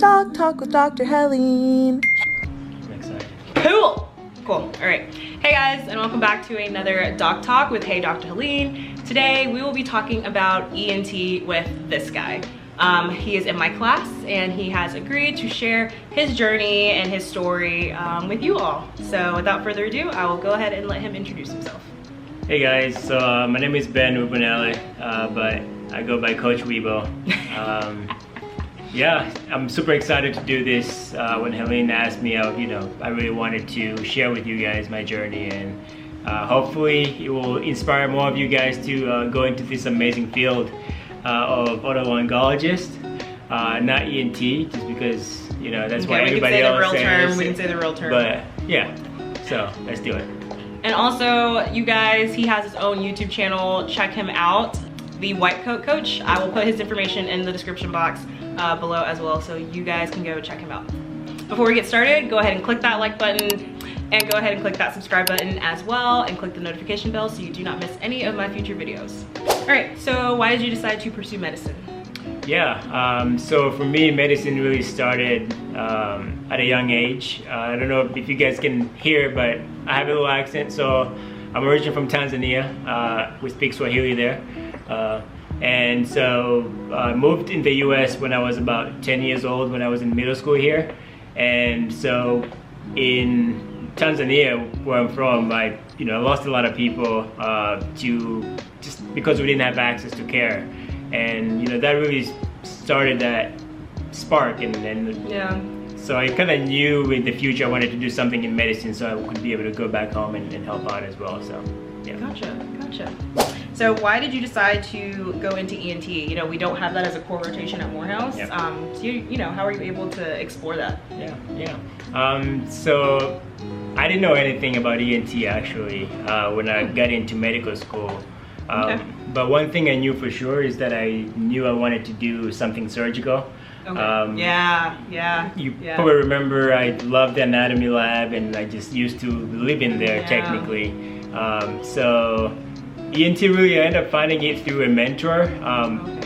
Doc Talk with Dr. Helene. I'm excited. Cool. All right. Hey guys, and welcome back to another Doc Talk with Hey Dr. Helene. Today we will be talking about ENT with this guy. He is in my class and he has agreed to share his journey and his story with you all. So without further ado, I will go ahead and let him introduce himself. Hey guys, so my name is Ben Ubunele, but I go by Coach Weibo. Yeah, I'm super excited to do this. When Helene asked me out, I really wanted to share with you guys my journey, and hopefully it will inspire more of you guys to go into this amazing field of otolaryngologist, not ENT, just because that's what everybody else says. We can say the real term. But yeah, so let's do it. And also, you guys, he has his own YouTube channel. Check him out, The White Coat Coach. I will put his information in the description box below as well, so you guys can go check him out. Before we get started, go ahead and click that like button, and go ahead and click that subscribe button as well, and click the notification bell so you do not miss any of my future videos. All right, so why did you decide to pursue medicine? Yeah, so for me, medicine really started at a young age. I don't know if you guys can hear, but I have a little accent. So I'm originally from Tanzania. We speak Swahili there. And so I moved in the US when I was about 10 years old, when I was in middle school here. And so in Tanzania, where I'm from, I lost a lot of people to just because we didn't have access to care. And that really started that spark, and yeah. So I kind of knew in the future I wanted to do something in medicine, so I could be able to go back home and help out as well. So yeah. Gotcha. So why did you decide to go into ENT? We don't have that as a core rotation at Morehouse. Yeah. So how are you able to explore that? Yeah. So I didn't know anything about ENT actually when I got into medical school. Okay. But one thing I knew for sure is that I knew I wanted to do something surgical. Okay. Yeah. You probably remember I loved the anatomy lab, and I just used to live in there technically. So ENT really I ended up finding it through a mentor.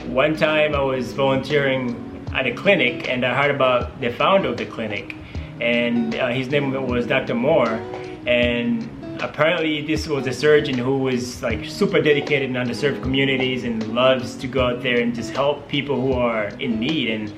One time I was volunteering at a clinic, and I heard about the founder of the clinic, and his name was Dr. Moore, and apparently this was a surgeon who was like super dedicated in underserved communities and loves to go out there and just help people who are in need. And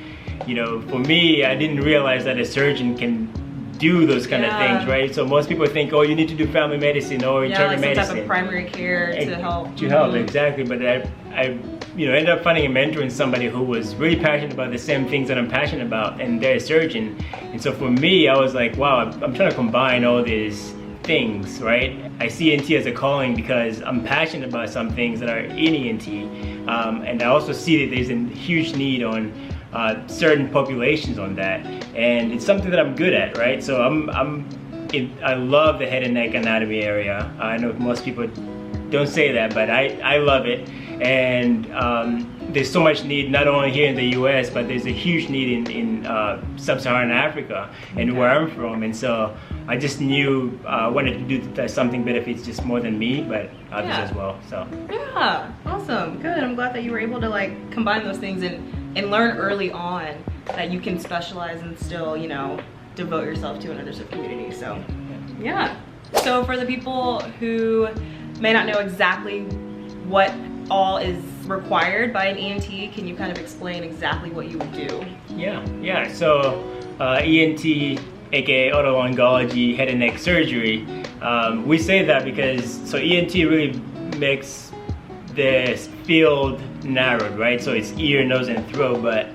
for me, I didn't realize that a surgeon can do those kind of things, right? So most people think, oh, you need to do family medicine or internal like medicine. Some type of primary care to help. To help, exactly. But I ended up finding a mentor in somebody who was really passionate about the same things that I'm passionate about, and they're a surgeon. And so for me, I was like, wow, I'm trying to combine all these things, right? I see ENT as a calling because I'm passionate about some things that are in ENT, and I also see that there's a huge need on certain populations on that, and it's something that I'm good at, right? So I love the head and neck anatomy area. I know most people don't say that, but I love it, and there's so much need not only here in the US, but there's a huge need in sub-Saharan Africa and where I'm from. And so I just knew I wanted to do something benefits just more than me, but others as well. So yeah, awesome, good. I'm glad that you were able to like combine those things and learn early on that you can specialize and still devote yourself to an underserved community. So yeah. So for the people who may not know exactly what all is required by an ENT, can you kind of explain exactly what you would do? Yeah. So ENT, aka otolaryngology, head and neck surgery. We say that because ENT really makes the field narrowed, right? So it's ear, nose, and throat, but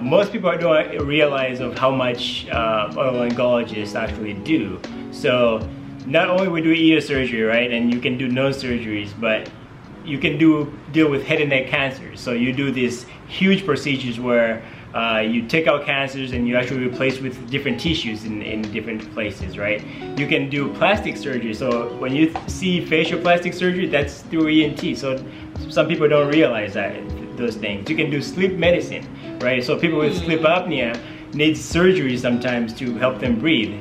most people don't realize of how much otolaryngologists actually do. So not only we do ear surgery, right, and you can do nose surgeries, but you can deal with head and neck cancers. So you do these huge procedures where you take out cancers and you actually replace with different tissues in different places, right? You can do plastic surgery. So when you see facial plastic surgery, that's through ENT. So some people don't realize those things. You can do sleep medicine, right? So people with sleep apnea need surgery sometimes to help them breathe.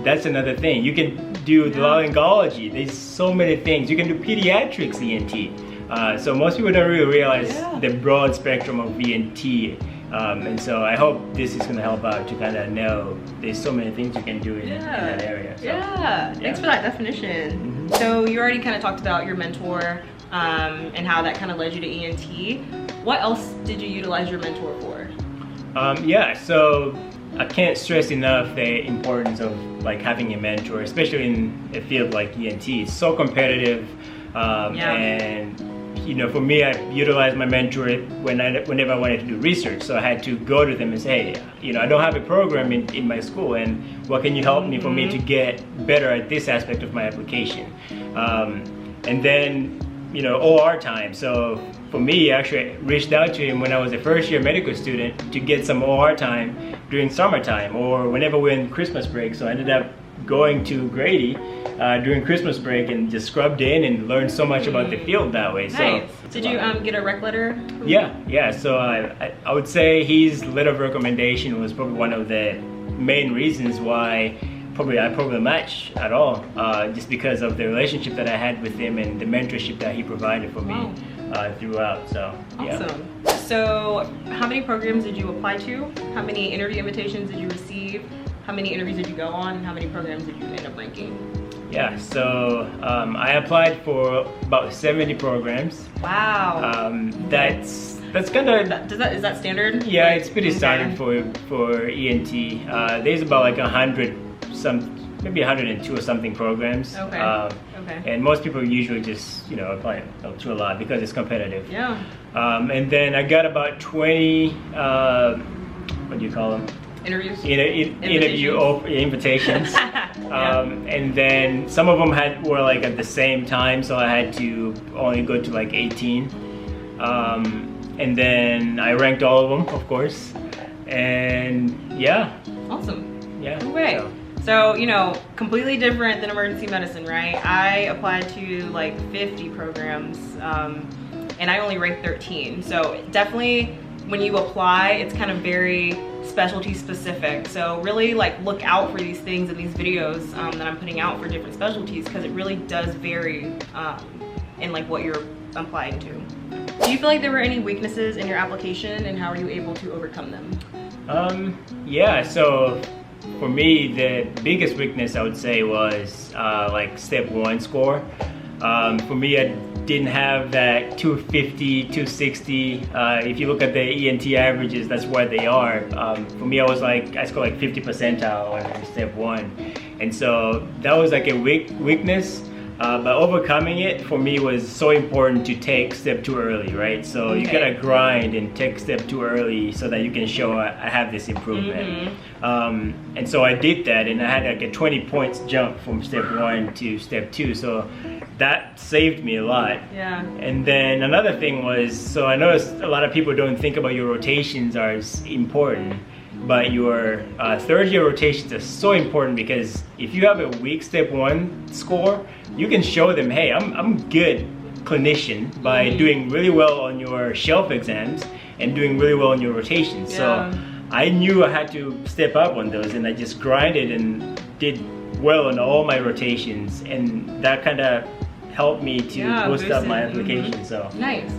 That's another thing. You can do otolaryngology. There's so many things. You can do pediatrics ENT. So most people don't really realize the broad spectrum of ENT And so I hope this is going to help out to kind of know there's so many things you can do in that area. So, Thanks for that definition. So you already kind of talked about your mentor and how that kind of led you to ENT. What else did you utilize your mentor for? So I can't stress enough the importance of like having a mentor, especially in a field like ENT. It's so competitive, and you know, for me, I utilized my mentor whenever I wanted to do research. So I had to go to them and say, hey, you know, I don't have a program in my school, and what can you help me for me to get better at this aspect of my application? And then, you know, OR time. So for me, I actually reached out to him when I was a first-year medical student to get some OR time during summertime or whenever we're in Christmas break. So I ended up going to Grady during Christmas break and just scrubbed in and learned so much about the field that way. Nice. So did you get a rec letter? Yeah. So I would say his letter of recommendation was probably one of the main reasons why I probably match at all, just because of the relationship that I had with him and the mentorship that he provided for me throughout. So awesome. So how many programs did you apply to? How many interview invitations did you receive? How many interviews did you go on? And how many programs did you end up ranking? Yeah, so I applied for about 70 programs. Wow. That's kind of... Is that standard? Yeah, it's pretty standard for ENT. There's about like 100 maybe 102 or something programs. Okay. And most people usually just, you know, apply to a lot because it's competitive. Yeah. And then I got about 20, what do you call them? Interviews? Interview invitations. And then some of them were like at the same time, so I had to only go to like 18. And then I ranked all of them, of course. And yeah. Awesome. Yeah. Okay. So, you know, completely different than emergency medicine, right? I applied to like 50 programs, and I only ranked 13. So definitely when you apply, it's kind of very specialty specific. So really like look out for these things in these videos that I'm putting out for different specialties, because it really does vary in like what you're applying to. Do you feel like there were any weaknesses in your application, and how are you able to overcome them? Yeah, so for me, the biggest weakness I would say was like step 1 score. For me, I didn't have that 250, 260. If you look at the ENT averages, that's where they are. For me, I scored like 50 percentile on step 1. And so that was like a weakness. But overcoming it for me was so important to take step 2 early, right? So you gotta grind and take step 2 early so that you can show I have this improvement. And so I did that, and I had like a 20 points jump from step 1 to step 2. So that saved me a lot. Yeah. And then another thing was, so I noticed a lot of people don't think about your rotations are as important. But your third year rotations are so important, because if you have a weak step 1 score, you can show them, hey, I'm good clinician by doing really well on your shelf exams and doing really well on your rotations. Yeah. So I knew I had to step up on those, and I just grinded and did well on all my rotations, and that kind of helped me to boost up my application. So nice.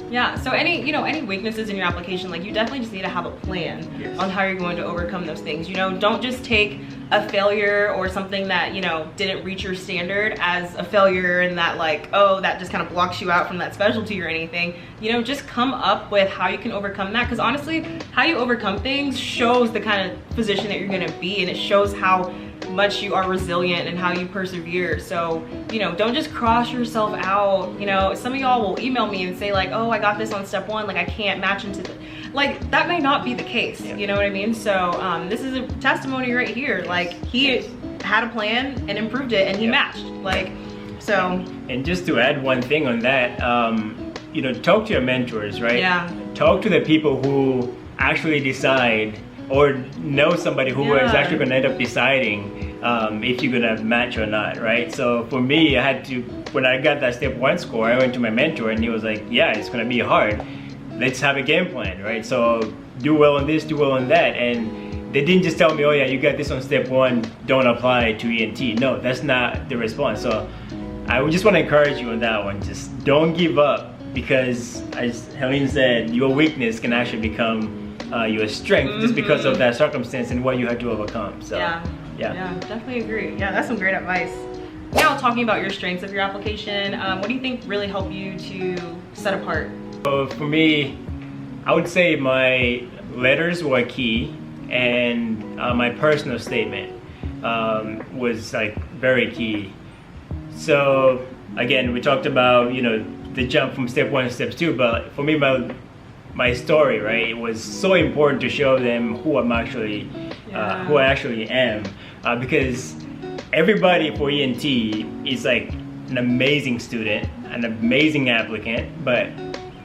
Yeah, so any weaknesses in your application, like you definitely just need to have a plan on how you're going to overcome those things. You know, don't just take a failure or something that, you know, didn't reach your standard as a failure, and that like, oh, that just kind of blocks you out from that specialty or anything. You know, just come up with how you can overcome that, because honestly, how you overcome things shows the kind of physician that you're going to be, and it shows how much you are resilient and how you persevere. So, you know, don't just cross yourself out. You know, some of y'all will email me and say like, oh, I got this on step 1, like I can't match into the, like that may not be the case. You know what I mean? So this is a testimony right here. Like he had a plan and improved it, and he matched. Like, so. And just to add one thing on that, you know, talk to your mentors, right? Yeah. Talk to the people who actually decide, or know somebody who is actually going to end up deciding if you're going to match or not, right? So for me, I had to, when I got that step 1 score, I went to my mentor, and he was like, yeah, it's going to be hard. Let's have a game plan, right? So do well on this, do well on that. And they didn't just tell me, oh yeah, you got this on step 1, don't apply to ENT. No, that's not the response. So I just want to encourage you on that one. Just don't give up because as Helene said, your weakness can actually become your strength just because of that circumstance and what you had to overcome. So yeah, definitely agree. Yeah, that's some great advice. Now, talking about your strengths of your application, what do you think really helped you to set apart? So for me, I would say my letters were key, and my personal statement was like very key. So again, we talked about, you know, the jump from step 1 to step 2, but for me, my story, right, it was so important to show them who I'm actually, who I actually am, because everybody for ENT is like an amazing student, an amazing applicant, but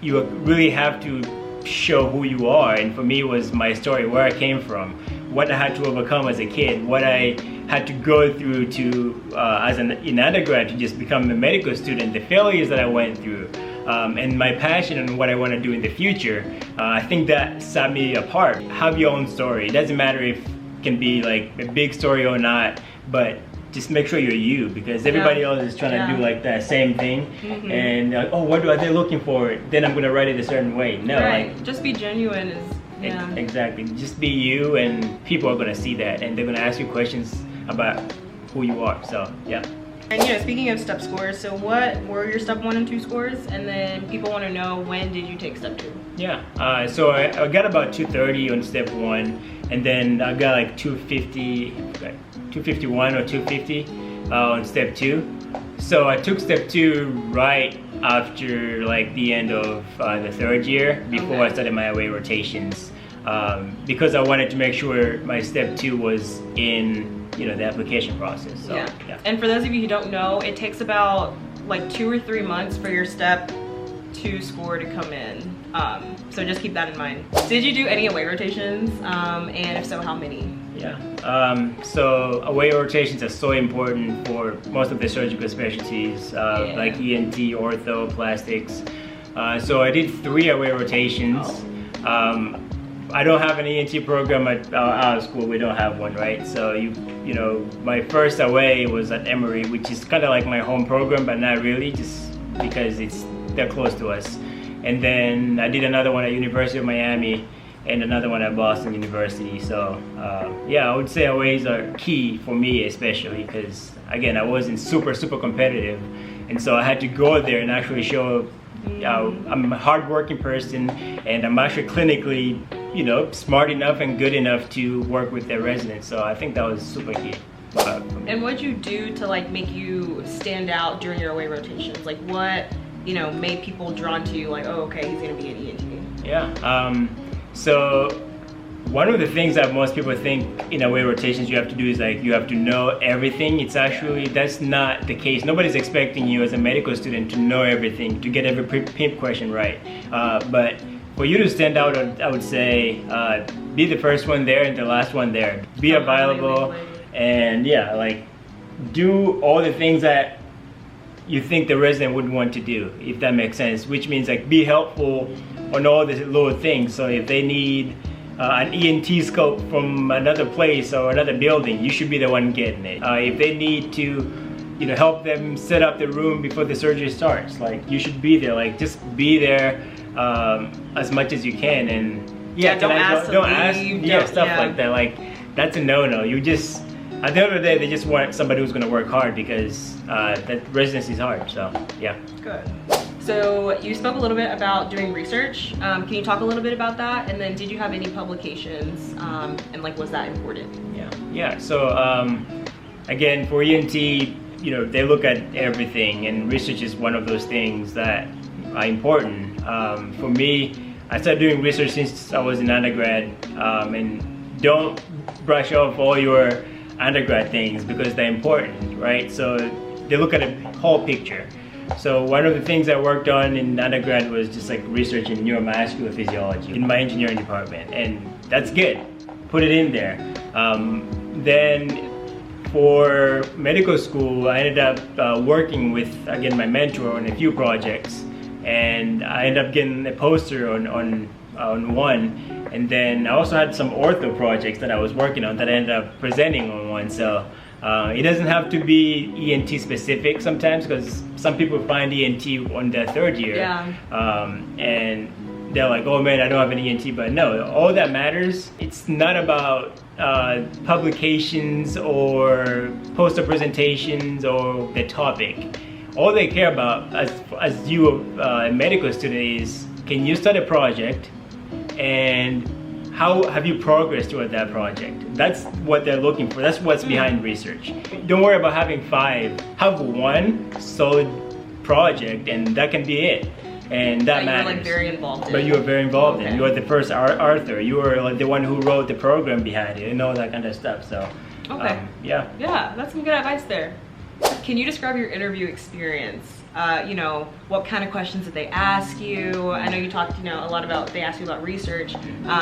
you really have to show who you are. And for me, it was my story, where I came from, what I had to overcome as a kid, what I had to go through to as in undergrad to just become a medical student, the failures that I went through, and my passion and what I want to do in the future. I think that set me apart. Have your own story. It doesn't matter if it can be like a big story or not, but just make sure you're you, because everybody else is trying to do like that same thing, and like, oh, what are they looking for? Then I'm gonna write it a certain way. No, like, just be genuine. Is exactly. Just be you, and people are gonna see that, and they're gonna ask you questions about who you are. So yeah. And you know, speaking of step scores, so what were your step 1 and 2 scores? And then people want to know, when did you take step 2? Yeah, so I got about 230 on step 1, and then I got like 251 or 250 on step 2. So I took step 2 right after like the end of the 3rd year, before I started my away rotations, because I wanted to make sure my step 2 was in, you know, the application process. So, yeah. And for those of you who don't know, it takes about like 2 or 3 months for your step 2 score to come in. So just keep that in mind. Did you do any away rotations? And if so, how many? Yeah. So away rotations are so important for most of the surgical specialties, like ENT, ortho, plastics. So I did 3 away rotations. I don't have an ENT program at our school. We don't have one, right? So you know, my first away was at Emory, which is kind of like my home program, but not really, just because they're close to us. And then I did another one at University of Miami, and another one at Boston University. So yeah, I would say aways are key for me, especially because again, I wasn't super competitive, and so I had to go there and actually show I'm a hardworking person, and I'm actually clinically, you know, smart enough and good enough to work with their residents. So I think that was super key. And what'd you do to like make you stand out during your away rotations? Like what, you know, made people drawn to you, like, oh, okay, he's gonna be an ENT? Yeah, so one of the things that most people think in away rotations you have to do is like you have to know everything. It's actually, that's not the case. Nobody's expecting you as a medical student to know everything, to get every PIP question right. But for you to stand out, I would say be the first one there and the last one there. Be available, and yeah, like do all the things that you think the resident would want to do, if that makes sense, which means like be helpful on all the little things. So if they need an ENT scope from another place or another building, you should be the one getting it. If they need to, you know, help them set up the room before the surgery starts, like you should be there. Like just be there as much as you can. And yeah, don't ask stuff like that. Like that's a no-no. You just, at the end of the day, they just want somebody who's going to work hard, because that residency is hard. So yeah. Good. So you spoke a little bit about doing research. Can you talk a little bit about that? And then did you have any publications, and like, was that important? Yeah. So again, for ENT, you know, they look at everything, and research is one of those things that are important. For me, I started doing research since I was in undergrad, and don't brush off all your undergrad things because they're important, right? So they look at a whole picture. So one of the things I worked on in undergrad was just like research in neuromuscular physiology in my engineering department, and that's good. Put it in there. Then for medical school, I ended up working with, again, my mentor on a few projects, and I ended up getting a poster on one, and then I also had some ortho projects that I was working on that I ended up presenting on one. So It doesn't have to be ENT specific sometimes, because some people find ENT on their third year, and they're like, oh man, I don't have an ENT. But no, all that matters, it's not about publications or poster presentations or the topic. All they care about as you a medical student is, can you start a project, and how have you progressed toward that project? That's what they're looking for. That's what's behind research. Don't worry about having 5. Have one solid project, and that can be it. And that matters. You're like very involved in. But you were very involved in. You were the first author. You were like the one who wrote the program behind it and all that kind of stuff. So, yeah. Yeah, that's some good advice there. Can you describe your interview experience? You know, what kind of questions did they ask you? I know you talked, you know, a lot about, they asked you about research.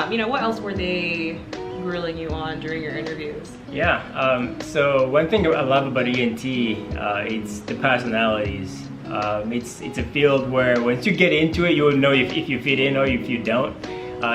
You know, what else were they grilling you on during your interviews? Yeah, so one thing I love about ENT, it's the personalities. It's a field where once you get into it, you'll know if you fit in or if you don't.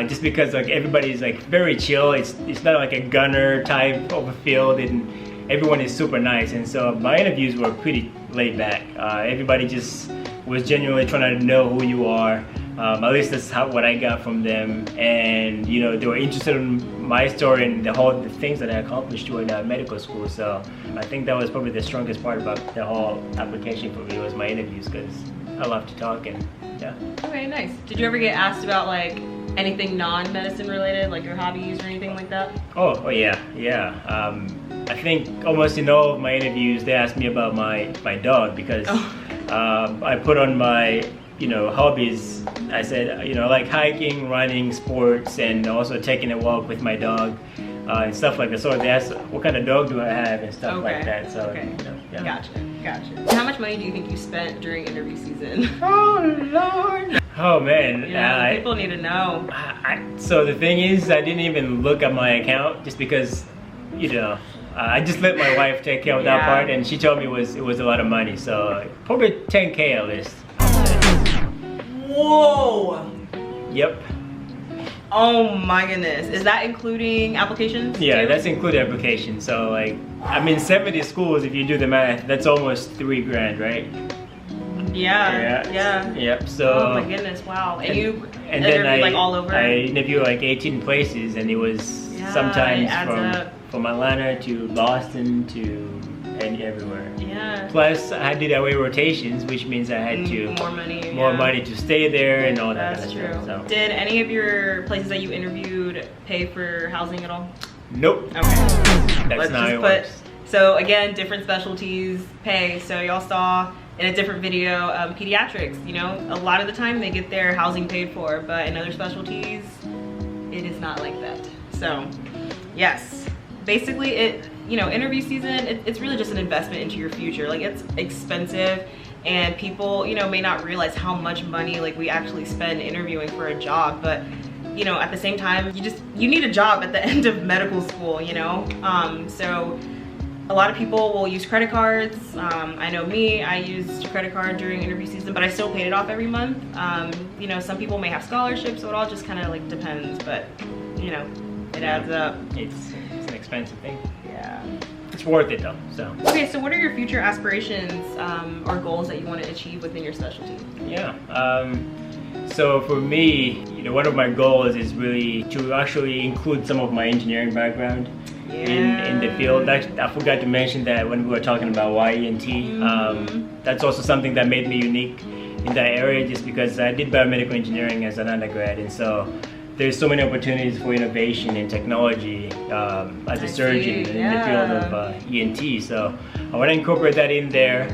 Just because like everybody's like very chill. It's not like a gunner type of a field, and everyone is super nice. And so my interviews were pretty laid back. Everybody just was genuinely trying to know who you are. At least that's what I got from them. And you know, they were interested in my story and the things that I accomplished during medical school. So I think that was probably the strongest part about the whole application for me, was my interviews, because I love to talk. And yeah. Okay, nice. Did you ever get asked about like anything non-medicine related, like your hobbies or anything like that? Oh yeah. I think almost in all of my interviews they asked me about my dog, because I put on my hobbies. I said, I like hiking, running, sports, and also taking a walk with my dog, and stuff like that. So they asked, what kind of dog do I have, and stuff like that. So, yeah. Gotcha. How much money do you think you spent during interview season? Oh Lord. Oh man. Yeah, people need to know. So the thing is, I didn't even look at my account, just because, I just let my wife take care of that part, and she told me it was a lot of money. So probably 10K at least. Whoa! Yep. Oh my goodness. Is that including applications? Yeah, too? that's included applications. So like, 70 schools, if you do the math, that's almost $3,000, right? Yeah. Yep. So. Oh my goodness! Wow. And you and then interviewed like all over. I interviewed like 18 places, and it was sometimes from Atlanta to Boston to everywhere. Yeah. Plus, I did away rotations, which means I had more money to stay there and all that. That's kind of true. stuff, so. Did any of your places that you interviewed pay for housing at all? Nope. Okay. That's not how it works. So again, different specialties pay. So y'all saw in a different video, pediatrics. A lot of the time they get their housing paid for, but in other specialties, it is not like that. So, yes, basically interview season, it's really just an investment into your future. Like, it's expensive, and people, may not realize how much money like we actually spend interviewing for a job, but at the same time, you need a job at the end of medical school, so a lot of people will use credit cards. I know me, I used a credit card during interview season, but I still paid it off every month. Some people may have scholarships, so it all just kind of like depends, but it adds up. It's an expensive thing. Yeah. It's worth it though, so. Okay, so what are your future aspirations or goals that you want to achieve within your specialty? Yeah, so for me, one of my goals is really to actually include some of my engineering background in the field. I forgot to mention that when we were talking about why ENT. That's also something that made me unique in that area, just because I did biomedical engineering as an undergrad, and so there's so many opportunities for innovation and technology as a surgeon in the field of ENT. So I want to incorporate that in there,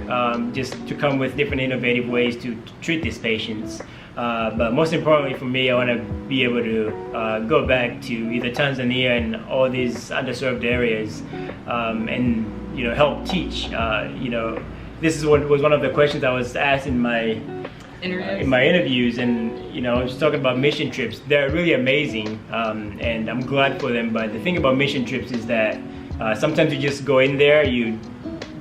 just to come with different innovative ways to treat these patients. But most importantly for me, I want to be able to go back to either Tanzania and all these underserved areas, and help teach. This is what was one of the questions I was asked in my interviews, and I was talking about mission trips. They're really amazing, and I'm glad for them. But the thing about mission trips is that sometimes you just go in there, you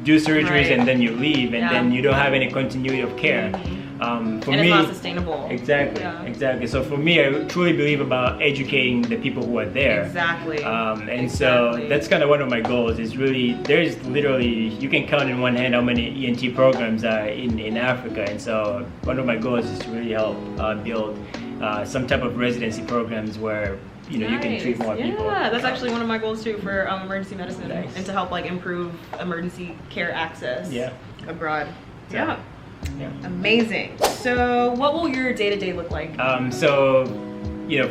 do surgeries, and then you leave, and then you don't have any continuity of care. For and me, it's not sustainable. Exactly, Yeah. exactly. So for me, I truly believe about educating the people who are there. Exactly. And so that's kind of one of my goals. Is really, there's literally, you can count in one hand how many ENT programs are in Africa. And so one of my goals is to really help build some type of residency programs where you can treat more people. Yeah, that's actually one of my goals too for emergency medicine. Nice. And to help like improve emergency care access abroad. Yeah. Amazing. So what will your day-to-day look like? So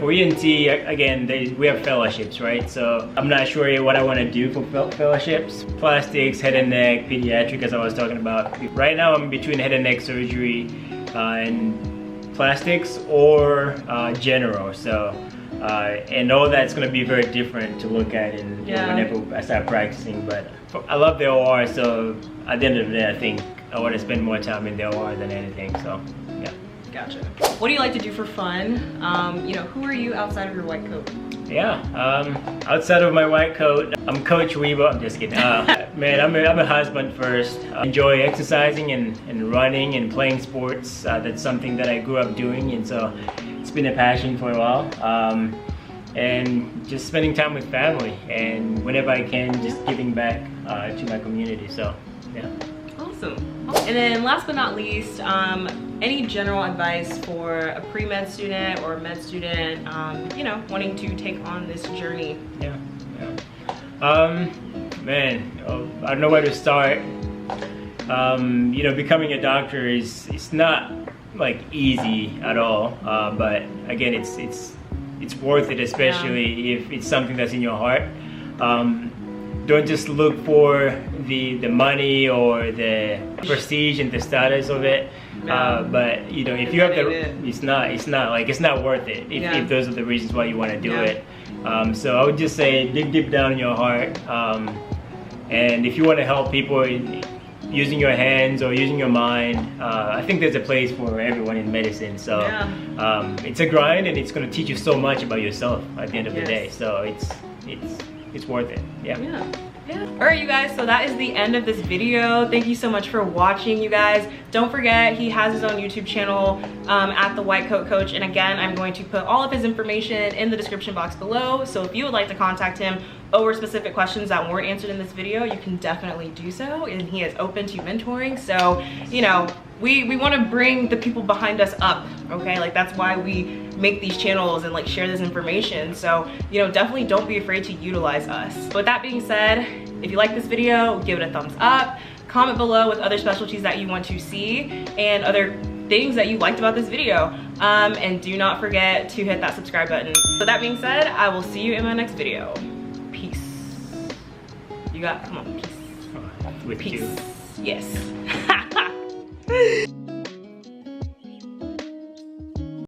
for ENT, again, we have fellowships, right? So I'm not sure what I want to do for fellowships. Plastics, head and neck, pediatric, as I was talking about. Right now I'm between head and neck surgery and plastics or general. So and all that's going to be very different to look at whenever I start practicing. But I love the OR, so at the end of the day, I think I want to spend more time in the OR than anything. So yeah. Gotcha. What do you like to do for fun? Who are you outside of your white coat? Yeah, outside of my white coat, I'm Coach Weibo. I'm just kidding. Man, I'm a husband first. I enjoy exercising and running and playing sports. That's something that I grew up doing, and so it's been a passion for a while. And just spending time with family, and whenever I can, just giving back to my community. So yeah. Awesome. And then last but not least, any general advice for a pre-med student or a med student, wanting to take on this journey? Man, I don't know where to start. Becoming a doctor it's not like easy at all. But again, it's worth it, especially if it's something that's in your heart. Don't just look for the money or the prestige and the status of it. But if you have it's not worth it if those are the reasons why you want to do it. So I would just say dig deep down in your heart. And if you want to help people using your hands or using your mind, I think there's a place for everyone in medicine. So it's a grind, and it's going to teach you so much about yourself at the end of the day. So it's worth it. Yeah. All right, you guys, so that is the end of this video. Thank you so much for watching, you guys. Don't forget, he has his own YouTube channel at The White Coat Coach. And again, I'm going to put all of his information in the description box below. So if you would like to contact him over specific questions that weren't answered in this video, you can definitely do so. And he is open to mentoring. So, we want to bring the people behind us up, okay? Like, that's why we make these channels and share this information. So, definitely don't be afraid to utilize us. With that being said, if you like this video, give it a thumbs up. Comment below with other specialties that you want to see and other things that you liked about this video. And do not forget to hit that subscribe button. With that being said, I will see you in my next video. Peace. Come on, peace. With Peace. you. Yes.